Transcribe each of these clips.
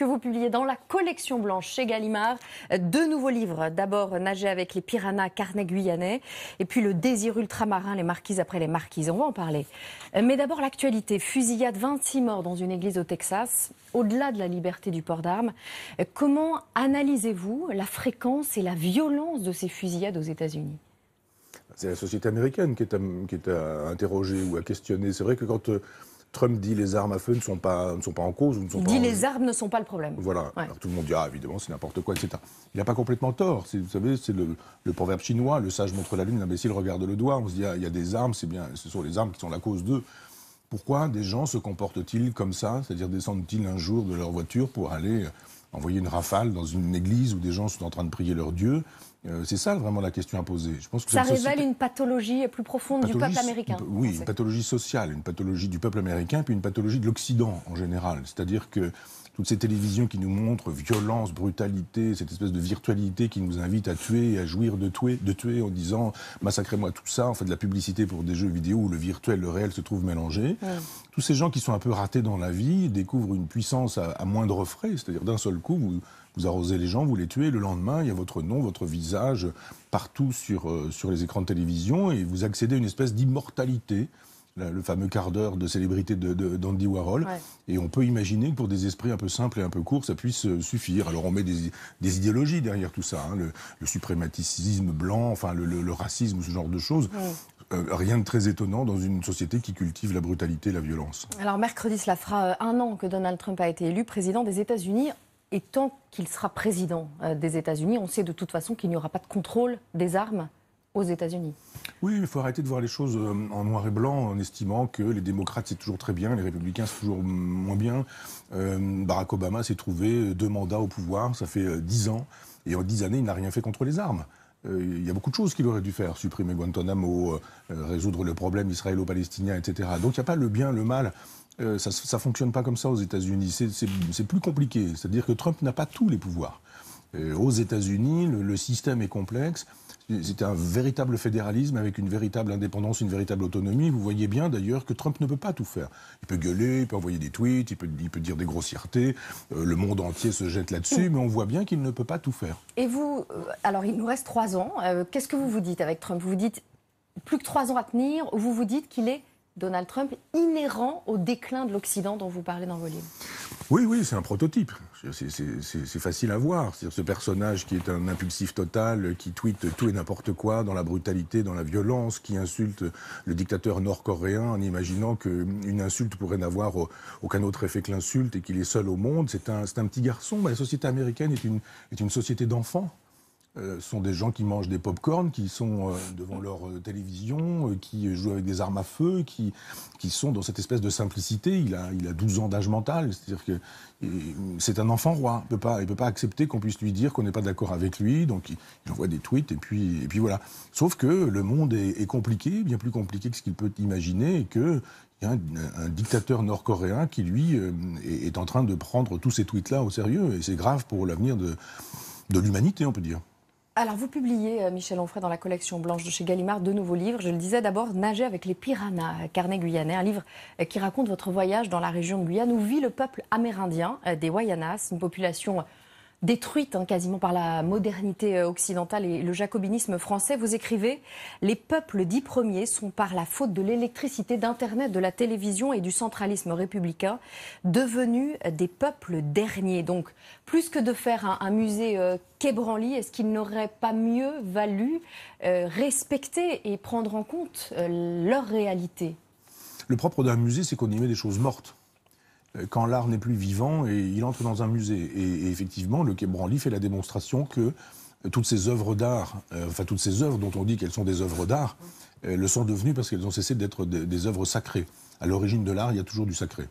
que vous publiez dans la collection blanche chez Gallimard. Deux nouveaux livres. D'abord, Nager avec les piranhas, carnet guyanais. Et puis le désir ultramarin, les marquises après les marquises. On va en parler. Mais d'abord, l'actualité. Fusillade, 26 morts dans une église au Texas. Au-delà de la liberté du port d'armes, comment analysez-vous la fréquence et la violence de ces fusillades aux États-Unis ? C'est la société américaine qui est à interroger ou à questionner. C'est vrai que quand Trump dit les armes à feu ne sont pas en cause. Il dit les armes ne sont pas le problème. Voilà. Ouais. Alors tout le monde dit évidemment c'est n'importe quoi, etc. Il n'a pas complètement tort. Vous savez, c'est le proverbe chinois, le sage montre la lune, l'imbécile regarde le doigt. On se dit il y a des armes, c'est bien, ce sont les armes qui sont la cause d'eux. Pourquoi des gens se comportent-ils comme ça? C'est-à-dire descendent-ils un jour de leur voiture pour aller envoyer une rafale dans une église où des gens sont en train de prier leur Dieu? C'est ça vraiment la question à poser. Je pense que ça révèle une pathologie plus profonde du peuple américain. Oui, une pathologie sociale, une pathologie du peuple américain, puis une pathologie de l'Occident en général. C'est-à-dire que toutes ces télévisions qui nous montrent violence, brutalité, cette espèce de virtualité qui nous invite à tuer et à jouir de tuer en disant « massacrez-moi tout ça », on fait de la publicité pour des jeux vidéo où le virtuel, le réel se trouvent mélangés. Tous ces gens qui sont un peu ratés dans la vie découvrent une puissance à moindre frais, c'est-à-dire d'un seul coup, vous arrosez les gens, vous les tuez, le lendemain, il y a votre nom, votre visage partout sur les écrans de télévision et vous accédez à une espèce d'immortalité, le fameux quart d'heure de célébrité d'Andy Warhol. Ouais. Et on peut imaginer que pour des esprits un peu simples et un peu courts, ça puisse suffire. Alors on met des idéologies derrière tout ça, hein, le suprématisme blanc, enfin le racisme, ce genre de choses. Rien de très étonnant dans une société qui cultive la brutalité et la violence. Alors mercredi, cela fera un an que Donald Trump a été élu président des États-Unis. Et tant qu'il sera président des États-Unis, on sait de toute façon qu'il n'y aura pas de contrôle des armes aux États-Unis. Oui, il faut arrêter de voir les choses en noir et blanc en estimant que les démocrates c'est toujours très bien, les républicains c'est toujours moins bien. Barack Obama s'est trouvé 2 mandats au pouvoir, ça fait 10 ans, et en 10 années il n'a rien fait contre les armes. Il y a beaucoup de choses qu'il aurait dû faire, supprimer Guantanamo, résoudre le problème israélo-palestinien, etc. Donc il n'y a pas le bien, le mal. Ça ne fonctionne pas comme ça aux États-Unis. C'est plus compliqué. C'est-à-dire que Trump n'a pas tous les pouvoirs. Aux États-Unis, le système est complexe. C'est un véritable fédéralisme avec une véritable indépendance, une véritable autonomie. Vous voyez bien d'ailleurs que Trump ne peut pas tout faire. Il peut gueuler, il peut envoyer des tweets, il peut dire des grossièretés. Le monde entier se jette là-dessus, mais on voit bien qu'il ne peut pas tout faire. Et vous, alors il nous reste 3 ans. Qu'est-ce que vous vous dites avec Trump? Vous vous dites plus que 3 ans à tenir, ou vous vous dites qu'il est Donald Trump inhérent au déclin de l'Occident dont vous parlez dans vos livres? Oui, c'est un prototype. C'est facile à voir. C'est-à-dire ce personnage qui est un impulsif total, qui tweete tout et n'importe quoi, dans la brutalité, dans la violence, qui insulte le dictateur nord-coréen en imaginant qu'une insulte pourrait n'avoir aucun autre effet que l'insulte et qu'il est seul au monde. C'est un petit garçon. Mais la société américaine est une société d'enfants. Ce sont des gens qui mangent des pop-corn, qui sont devant leur télévision, qui jouent avec des armes à feu, qui sont dans cette espèce de simplicité. Il a 12 ans d'âge mental, c'est-à-dire que c'est un enfant roi. Il peut pas accepter qu'on puisse lui dire qu'on n'est pas d'accord avec lui, donc il envoie des tweets et puis voilà. Sauf que le monde est compliqué, bien plus compliqué que ce qu'il peut imaginer, et que il y a un dictateur nord-coréen qui, lui, est en train de prendre tous ces tweets-là au sérieux, et c'est grave pour l'avenir de l'humanité, on peut dire. Alors, vous publiez, Michel Onfray, dans la collection blanche de chez Gallimard, 2 nouveaux livres. Je le disais d'abord, Nager avec les piranhas, carnet guyanais, un livre qui raconte votre voyage dans la région de Guyane où vit le peuple amérindien des Wayanas, une population détruite quasiment par la modernité occidentale et le jacobinisme français. Vous écrivez « Les peuples dits premiers sont par la faute de l'électricité, d'Internet, de la télévision et du centralisme républicain devenus des peuples derniers ». Donc, plus que de faire un musée Quai Branly, est-ce qu'il n'aurait pas mieux valu respecter et prendre en compte leur réalité? Le propre d'un musée, c'est qu'on y met des choses mortes. Quand l'art n'est plus vivant, et il entre dans un musée. Et effectivement, le Quai Branly fait la démonstration que toutes ces œuvres d'art, toutes ces œuvres dont on dit qu'elles sont des œuvres d'art, le sont devenues parce qu'elles ont cessé d'être des œuvres sacrées. À l'origine de l'art, il y a toujours du sacré.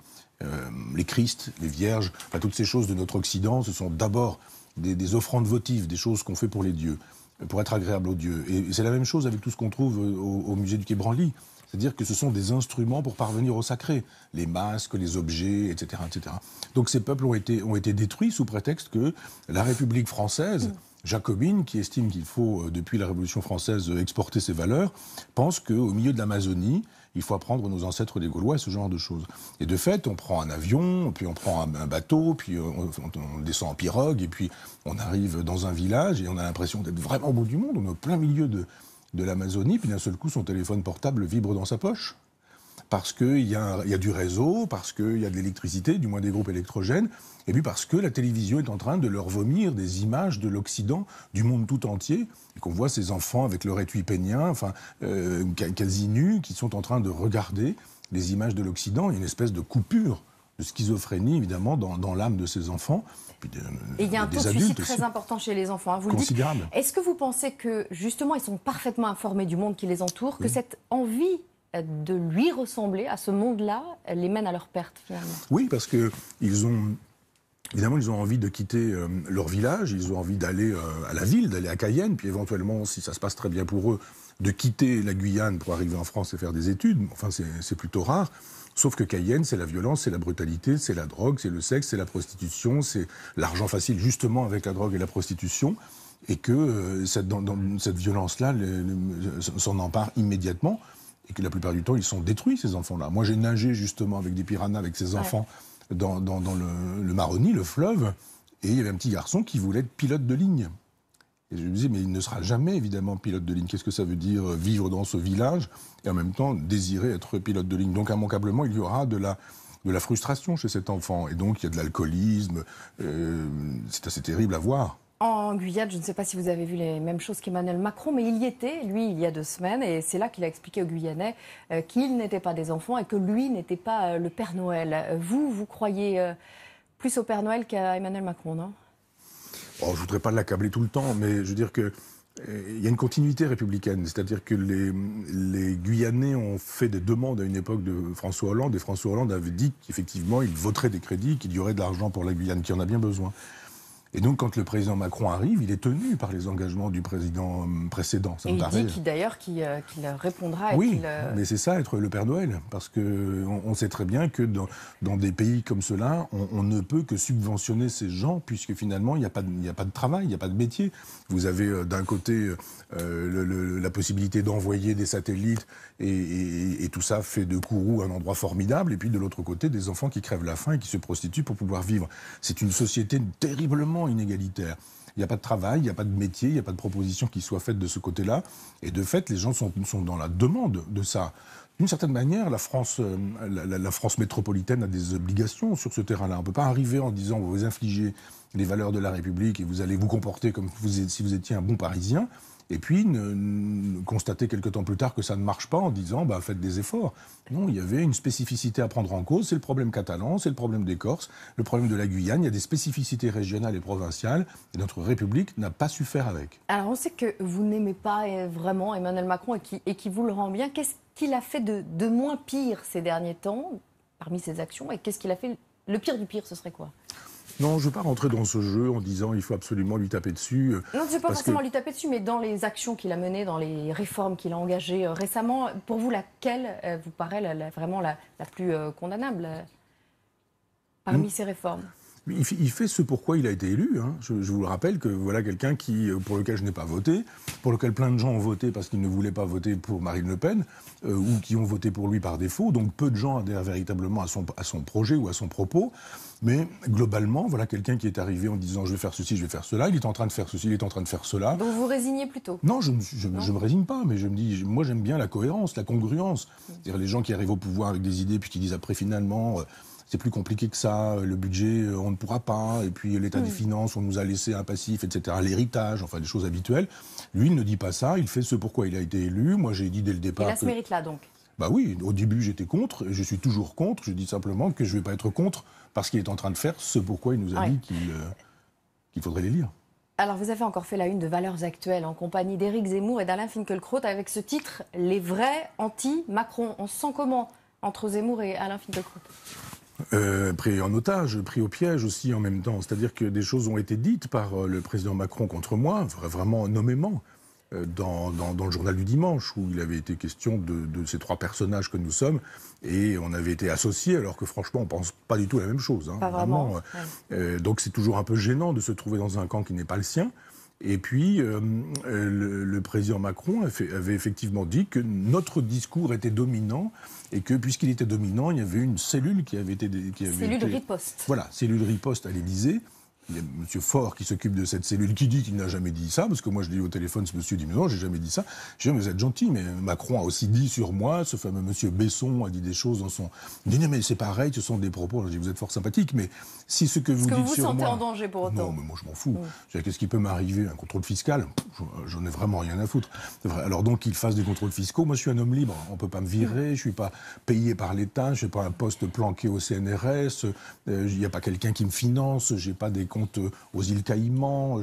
Les Christ, les Vierges, toutes ces choses de notre Occident, ce sont d'abord des offrandes votives, des choses qu'on fait pour les dieux, pour être agréable aux dieux. Et c'est la même chose avec tout ce qu'on trouve au musée du Quai Branly. C'est-à-dire que ce sont des instruments pour parvenir au sacré. Les masques, les objets, etc. etc. Donc ces peuples ont été détruits sous prétexte que la République française, jacobine, qui estime qu'il faut, depuis la Révolution française, exporter ses valeurs, pense qu'au milieu de l'Amazonie, il faut apprendre nos ancêtres des Gaulois, ce genre de choses. Et de fait, on prend un avion, puis on prend un bateau, puis on descend en pirogue, et puis on arrive dans un village, et on a l'impression d'être vraiment au bout du monde, on est au plein milieu de l'Amazonie, puis d'un seul coup, son téléphone portable vibre dans sa poche. Parce qu'il y a du réseau, parce qu'il y a de l'électricité, du moins des groupes électrogènes, et puis parce que la télévision est en train de leur vomir des images de l'Occident, du monde tout entier, et qu'on voit ces enfants avec leur étui pénien, enfin, quasi nus, qui sont en train de regarder les images de l'Occident. Il y a une espèce de coupure, de schizophrénie, évidemment, dans l'âme de ces enfants. Et il y a un taux de suicide très important chez les enfants, hein, vous le dites. Est-ce que vous pensez que, justement, ils sont parfaitement informés du monde qui les entoure, que cette envie de lui ressembler à ce monde-là les mène à leur perte, finalement? Oui, parce qu'ils ont... Évidemment, ils ont envie de quitter leur village, ils ont envie d'aller à la ville, d'aller à Cayenne, puis éventuellement, si ça se passe très bien pour eux, de quitter la Guyane pour arriver en France et faire des études. Enfin, c'est plutôt rare. Sauf que Cayenne, c'est la violence, c'est la brutalité, c'est la drogue, c'est le sexe, c'est la prostitution, c'est l'argent facile, justement, avec la drogue et la prostitution. Et que cette violence-là s'en empare immédiatement. Et que la plupart du temps, ils sont détruits, ces enfants-là. Moi, j'ai nagé, justement, avec des piranhas, avec ces enfants, dans le Maroni, le fleuve, et il y avait un petit garçon qui voulait être pilote de ligne. Et je me disais, mais il ne sera jamais, évidemment, pilote de ligne. Qu'est-ce que ça veut dire, vivre dans ce village, et en même temps, désirer être pilote de ligne? Donc, immanquablement, il y aura de la frustration chez cet enfant. Et donc, il y a de l'alcoolisme. C'est assez terrible à voir. En Guyane, je ne sais pas si vous avez vu les mêmes choses qu'Emmanuel Macron, mais il y était, lui, il y a 2 semaines, et c'est là qu'il a expliqué aux Guyanais qu'ils n'étaient pas des enfants et que lui n'était pas le Père Noël. Vous croyez plus au Père Noël qu'à Emmanuel Macron, non? Je ne voudrais pas l'accabler tout le temps, mais je veux dire que il y a une continuité républicaine, c'est-à-dire que les Guyanais ont fait des demandes à une époque de François Hollande, et François Hollande avait dit qu'effectivement, il voterait des crédits, qu'il y aurait de l'argent pour la Guyane, qui en a bien besoin. Et donc, quand le président Macron arrive, il est tenu par les engagements du président précédent. Ça me paraît... dit d'ailleurs qu'il répondra. Oui, mais c'est ça, être le Père Noël. Parce qu'on sait très bien que dans des pays comme ceux-là, on ne peut que subventionner ces gens, puisque finalement, il n'y a pas de travail, il n'y a pas de métier. Vous avez d'un côté la possibilité d'envoyer des satellites, et tout ça fait de Kourou un endroit formidable, et puis de l'autre côté, des enfants qui crèvent la faim et qui se prostituent pour pouvoir vivre. C'est une société terriblement inégalitaire. Il n'y a pas de travail, il n'y a pas de métier, il n'y a pas de proposition qui soit faite de ce côté-là. Et de fait, les gens sont dans la demande de ça. D'une certaine manière, la France métropolitaine a des obligations sur ce terrain-là. On ne peut pas arriver en disant vous vous infligez les valeurs de la République et vous allez vous comporter comme si vous étiez un bon Parisien. Et puis constater quelque temps plus tard que ça ne marche pas en disant faites des efforts. Non, il y avait une spécificité à prendre en cause, c'est le problème catalan, c'est le problème des Corses, le problème de la Guyane, il y a des spécificités régionales et provinciales, et notre République n'a pas su faire avec. Alors on sait que vous n'aimez pas vraiment Emmanuel Macron et qui vous le rend bien. Qu'est-ce qu'il a fait de moins pire ces derniers temps, parmi ses actions, et qu'est-ce qu'il a fait le pire du pire, ce serait quoi ? Non, je ne veux pas rentrer dans ce jeu en disant il faut absolument lui taper dessus. Non, je ne veux pas forcément lui taper dessus, mais dans les actions qu'il a menées, dans les réformes qu'il a engagées récemment, pour vous, laquelle vous paraît vraiment la plus condamnable parmi ces réformes ? Il fait ce pourquoi il a été élu. Hein. Je vous le rappelle que voilà quelqu'un pour lequel je n'ai pas voté, pour lequel plein de gens ont voté parce qu'ils ne voulaient pas voter pour Marine Le Pen, ou qui ont voté pour lui par défaut. Donc peu de gens adhèrent véritablement à son projet ou à son propos. Mais globalement, voilà quelqu'un qui est arrivé en disant je vais faire ceci, je vais faire cela. Il est en train de faire ceci, il est en train de faire cela. Donc vous résignez plutôt ? Non, je me résigne pas, mais je me dis, moi j'aime bien la cohérence, la congruence. C'est-à-dire les gens qui arrivent au pouvoir avec des idées puis qui disent après finalement... c'est plus compliqué que ça, le budget, on ne pourra pas, et puis l'état des finances, on nous a laissé un passif, etc., l'héritage, enfin des choses habituelles. Lui, il ne dit pas ça, il fait ce pourquoi il a été élu. Moi, j'ai dit dès le départ... Il a ce mérite-là, donc ? Bah oui, au début, j'étais contre, et je suis toujours contre. Je dis simplement que je ne vais pas être contre, parce qu'il est en train de faire ce pourquoi il nous a dit qu'il faudrait les lire. Alors, vous avez encore fait la une de Valeurs Actuelles en compagnie d'Éric Zemmour et d'Alain Finkielkraut avec ce titre « Les vrais anti-Macron ». On se sent comment entre Zemmour et Alain Finkielkraut ? Pris en otage, pris au piège aussi en même temps. C'est-à-dire que des choses ont été dites par le président Macron contre moi, vraiment nommément, dans le journal du dimanche, où il avait été question de ces 3 personnages que nous sommes, et on avait été associés, alors que franchement, on ne pense pas du tout la même chose. Hein, pas vraiment. Donc c'est toujours un peu gênant de se trouver dans un camp qui n'est pas le sien. Et puis, le président Macron avait effectivement dit que notre discours était dominant et que, puisqu'il était dominant, il y avait une cellule qui avait été... Cellule riposte. Voilà, cellule riposte à l'Élysée. Il y a M. Faure qui s'occupe de cette cellule qui dit qu'il n'a jamais dit ça, parce que moi je l'ai eu au téléphone, ce monsieur dit mais non, j'ai jamais dit ça. Je dis mais vous êtes gentil, mais Macron a aussi dit sur moi, ce fameux monsieur Besson a dit des choses dans son... Il dit non mais c'est pareil, ce sont des propos. Je dis vous êtes fort sympathique, mais si ce que vous dites sur moi... Est-ce que vous vous sentez en danger pour autant? Non mais moi je m'en fous. Qu'est-ce qui peut m'arriver? Un contrôle fiscal? J'en ai vraiment rien à foutre. Alors donc qu'il fasse des contrôles fiscaux, moi je suis un homme libre, on peut pas me virer, je suis pas payé par l'État, je n'ai pas un poste planqué au CNRS, il n'y a pas quelqu'un qui me finance, j'ai pas des comptes aux îles Caïmans,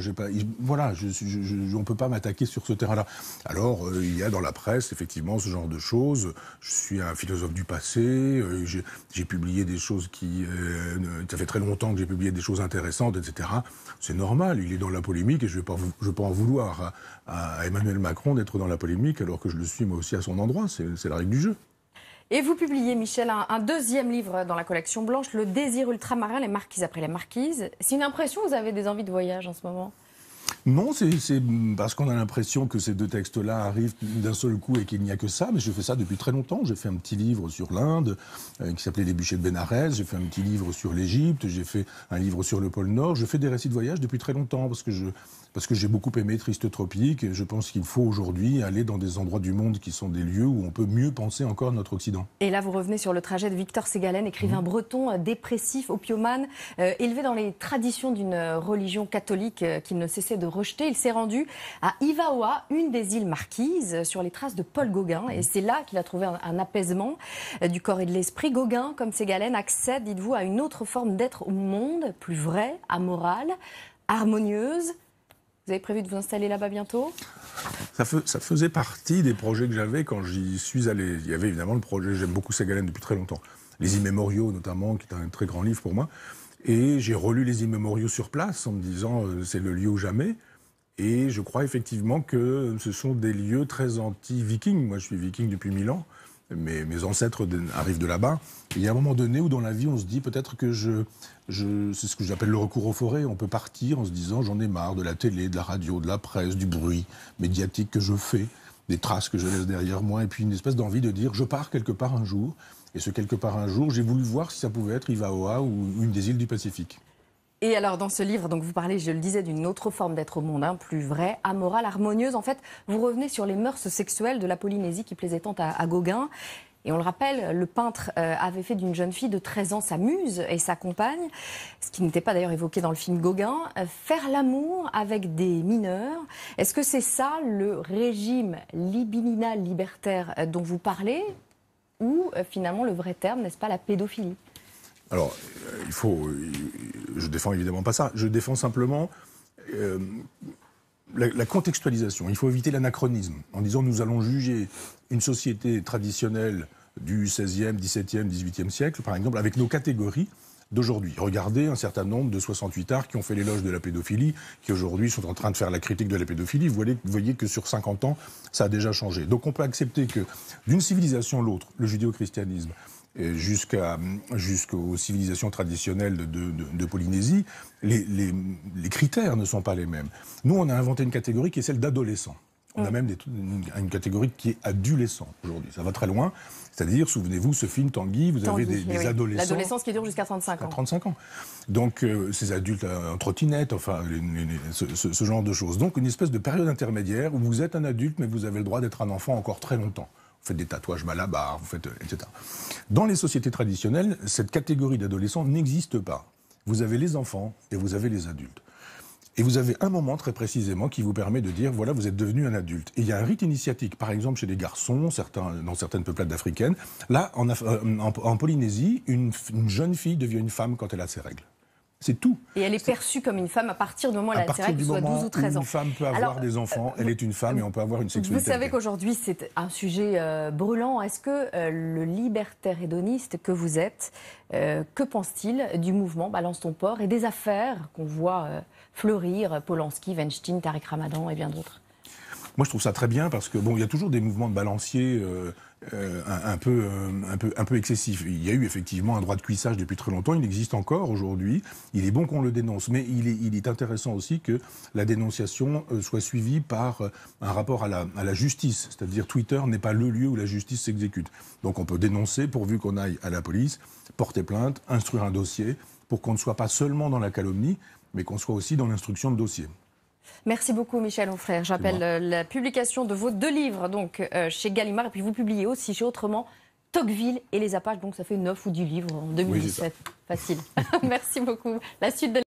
voilà, on ne peut pas m'attaquer sur ce terrain-là. Alors, il y a dans la presse, effectivement, ce genre de choses. Je suis un philosophe du passé, j'ai publié des choses ça fait très longtemps que j'ai publié des choses intéressantes, etc. C'est normal, il est dans la polémique et je ne vais pas en vouloir à Emmanuel Macron d'être dans la polémique alors que je le suis moi aussi à son endroit, c'est la règle du jeu. Et vous publiez, Michel, un deuxième livre dans la collection Blanche, Le désir ultramarin, les marquises après les marquises. C'est une impression, vous avez des envies de voyage en ce moment? Non, c'est parce qu'on a l'impression que ces deux textes-là arrivent d'un seul coup et qu'il n'y a que ça, mais je fais ça depuis très longtemps. J'ai fait un petit livre sur l'Inde qui s'appelait Les bûchers de Bénarès, j'ai fait un petit livre sur l'Égypte, j'ai fait un livre sur le pôle Nord. Je fais des récits de voyage depuis très longtemps parce que j'ai beaucoup aimé Triste Tropique et je pense qu'il faut aujourd'hui aller dans des endroits du monde qui sont des lieux où on peut mieux penser encore notre Occident. Et là, vous revenez sur le trajet de Victor Ségalen, écrivain breton, dépressif, opiomane, élevé dans les traditions d'une religion catholique qu'il ne cessait de rejeter. Il s'est rendu à Ivaoa, une des îles marquises, sur les traces de Paul Gauguin. Et c'est là qu'il a trouvé un apaisement du corps et de l'esprit. Gauguin, comme Ségalen, accède, dites-vous, à une autre forme d'être au monde, plus vraie, amorale, harmonieuse. Vous avez prévu de vous installer là-bas bientôt? Ça faisait partie des projets que j'avais quand j'y suis allé. Il y avait évidemment le projet, j'aime beaucoup Ségalen depuis très longtemps. Les Immémoriaux notamment, qui est un très grand livre pour moi. Et j'ai relu les Immémoriaux sur place en me disant c'est le lieu ou jamais. Et je crois effectivement que ce sont des lieux très anti-vikings. Moi je suis viking depuis 1000 ans. Mes ancêtres arrivent de là-bas. Et il y a un moment donné où dans la vie, on se dit peut-être que c'est ce que j'appelle le recours aux forêts. On peut partir en se disant j'en ai marre de la télé, de la radio, de la presse, du bruit médiatique que je fais, des traces que je laisse derrière moi, et puis une espèce d'envie de dire je pars quelque part un jour. Et ce quelque part un jour, j'ai voulu voir si ça pouvait être Ivaoa ou une des îles du Pacifique. Et alors, dans ce livre, donc vous parlez, je le disais, d'une autre forme d'être au monde, plus vraie, amorale, harmonieuse. En fait, vous revenez sur les mœurs sexuelles de la Polynésie qui plaisaient tant à Gauguin. Et on le rappelle, le peintre avait fait d'une jeune fille de 13 ans sa muse et sa compagne, ce qui n'était pas d'ailleurs évoqué dans le film Gauguin, faire l'amour avec des mineurs. Est-ce que c'est ça le régime libidinal libertaire dont vous parlez, ou finalement le vrai terme, n'est-ce pas la pédophilie? Alors, je défends évidemment pas ça. Je défends simplement la contextualisation. Il faut éviter l'anachronisme en disant nous allons juger une société traditionnelle du XVIe, XVIIe, XVIIIe siècle, par exemple, avec nos catégories d'aujourd'hui. Regardez un certain nombre de 68 arts qui ont fait l'éloge de la pédophilie, qui aujourd'hui sont en train de faire la critique de la pédophilie. Vous voyez que sur 50 ans, ça a déjà changé. Donc on peut accepter que d'une civilisation à l'autre, le judéo-christianisme, jusqu'aux civilisations traditionnelles de Polynésie, les critères ne sont pas les mêmes. Nous, on a inventé une catégorie qui est celle d'adolescents. On a même une catégorie qui est adolescent aujourd'hui. Ça va très loin. C'est-à-dire, souvenez-vous, ce film Tanguy, vous avez des adolescents... L'adolescence qui dure jusqu'à 35 ans. 35 ans. Donc, ces adultes en trottinette, enfin, ce genre de choses. Donc, une espèce de période intermédiaire où vous êtes un adulte, mais vous avez le droit d'être un enfant encore très longtemps. Vous faites des tatouages malabar, vous faites, etc. Dans les sociétés traditionnelles, cette catégorie d'adolescents n'existe pas. Vous avez les enfants et vous avez les adultes. Et vous avez un moment très précisément qui vous permet de dire, voilà, vous êtes devenu un adulte. Et il y a un rite initiatique, par exemple chez les garçons, dans certaines peuplades africaines. Là, en Polynésie, une jeune fille devient une femme quand elle a ses règles. C'est tout. Et elle est perçue comme une femme à partir du moment où elle a ses règles, soit 12 ou 13 ans. Une femme peut avoir des enfants, elle est une femme et on peut avoir une sexualité. Vous savez qu'aujourd'hui, c'est un sujet brûlant. Est-ce que le libertaire hédoniste que vous êtes, que pense-t-il du mouvement Balance ton port et des affaires qu'on voit fleurir, Polanski, Weinstein, Tariq Ramadan et bien d'autres? Moi, je trouve ça très bien parce que bon, il y a toujours des mouvements de balancier un peu excessifs. Il y a eu effectivement un droit de cuissage depuis très longtemps. Il existe encore aujourd'hui. Il est bon qu'on le dénonce, mais il est intéressant aussi que la dénonciation soit suivie par un rapport à la justice. C'est-à-dire Twitter n'est pas le lieu où la justice s'exécute. Donc on peut dénoncer pourvu qu'on aille à la police, porter plainte, instruire un dossier, pour qu'on ne soit pas seulement dans la calomnie, mais qu'on soit aussi dans l'instruction de dossier. Merci beaucoup Michel Onfrère. J'appelle la publication de vos 2 livres donc, chez Gallimard et puis vous publiez aussi chez Autrement Tocqueville et les Apaches, donc ça fait 9 ou 10 livres en 2017. Oui, facile. Merci beaucoup. La suite de